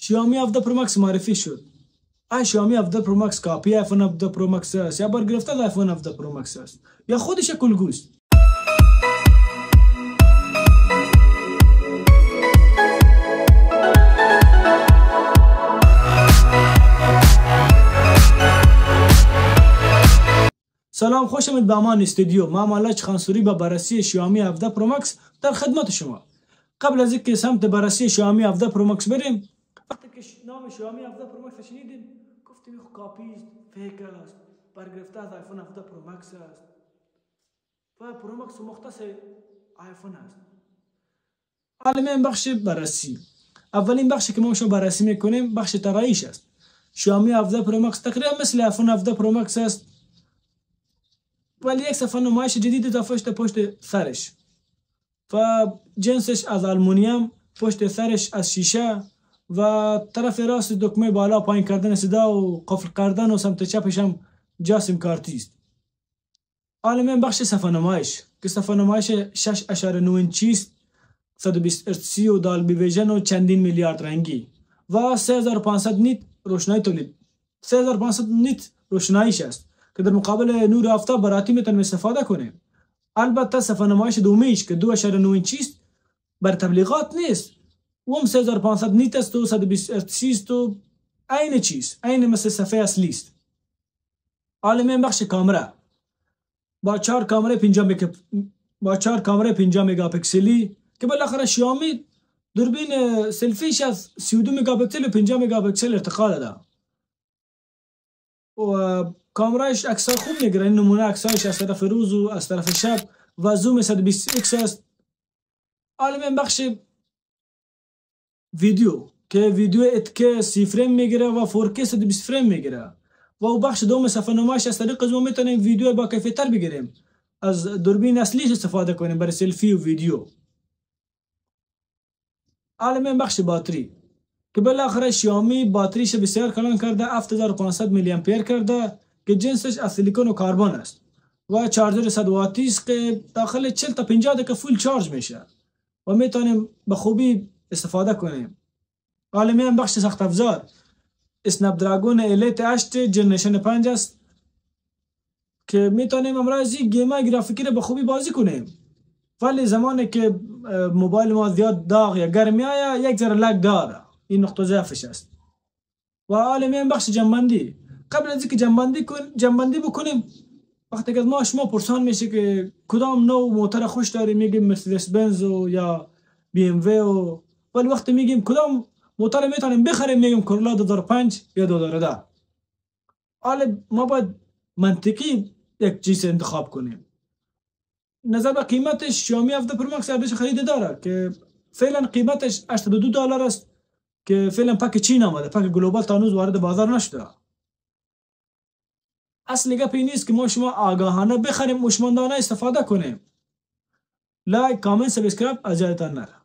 شیائومی 17 پرو مکس معرفی شد. شیائومی 17 پرو مکس کاپی آیفون 17 پرو مکس است یا برگرفته از آیفون 17 پرو مکس است یا خودش یک الگوست. سلام، خوش آمدید به امان استودیو. من مالک خانسوری با بررسی شیائومی 17 پرو مکس در خدمت شما. قبل از اینکه سمت بررسی شیائومی 17 پرو مکس بریم، وقتی که نام شیائومی 17 پرو مکس شنیدیم گفتیم کاپی است، فیک است، برگرفته از آیفون 17 پرو مکس است و پرو مکس مختص آیفون است. حالا این بخش بررسی. اولین بخشی که ما شما بررسی میکنیم بخش طراحیش است. شیائومی 17 پرو مکس تقریبا مثل آیفون 17 پرو مکس است، ولی یک صفحه نمایش جدید اضافه شده پشت سرش و جنسش از آلومینیوم، پشت سرش از شیشه و طرف راست دکمه بالا پایین کردن صدا و قفل کردن و سمت چپش هم جا سیم کارتی است. حالا بخش صفحه نمایش که صفحه نمایش 6.9 اینچی است، 120 هرتزی و دالبی ویژن و چندین میلیارد رنگی و 3500 نیت روشنایی تولید 3500 نیت روشناییش است که در مقابل نور آفتاب براتی میتونیم استفاده کنیم. البته صفحه نمایش دومیش که 2.9 اینچی است بر تبلیغات نیست و هم 3500 نیت است و 120 هرتزی است و عین چیز، عین مثل صفحه اصلی است. حالا بخش کامرا با 4 کامره 50 مگاپیکسلی که بالاخره شیائومی دوربین سلفیش از 32 مگاپیکسل و 50 مگاپیکسل ارتقا داده و کامرایش عکسای خوب میگیره. این نمونه عکسایش از طرف روز و از طرف شب و زوم 120x است. حالا بخش ویدیو که ویدیو 8K 30 فریم میگیره و 4K 120 فریم میگیره و بخش دوم صفحه نمایش از طریق زوم میتونیم ویدیو با کیفیت تر بگیریم، از دوربین اصلیش استفاده کنیم برای سلفی و ویدیو. حالا بخش باتری که بالاخره شیائومی باتریش بسیار کلان کرده، 7500 میلی امپیر کرده که جنسش از سیلیکون و کربن است و چارجر 100 واتی است که داخل 40 تا 50 دقیقه فول چارج میشه و میتونیم به خوبی استفاده کنیم. حالا بخش سخت افزار اسنپ دراگون الیت 8 جنریشن 5 است که میتونیم امروزی گیم گرافیکی رو به خوبی بازی کنیم، ولی زمانی که موبایل ما زیاد داغ یا گرم یک ذره لگ داره، این نقطه ضعفش است. و حالا بخش جنبندی. قبل از اینکه جنبندی بکنیم، وقتی که ما شما پرسان میشه که کدام نوع موتور خوش داری، میگیم مرسدس بنز و یا بی ام و ولی وقتی میگیم کدام موتور میتونیم بخریم میگیم کرولا 2005 یا 2010. حالا ما باید منطقی یک چیز انتخاب کنیم. نظر به قیمتش شیائومی 17 پرو مکس ارزش خرید داره که فعلا قیمتش $82 است که فعلا پک چین آمده، پک گلوبال تا هنوز وارد بازار نشده. اصل گپ این نیست که ما شما آگاهانه بخریم هوشمندانه استفاده کنیم. لایک، کامنت، سابسکرایب از یادتان نره.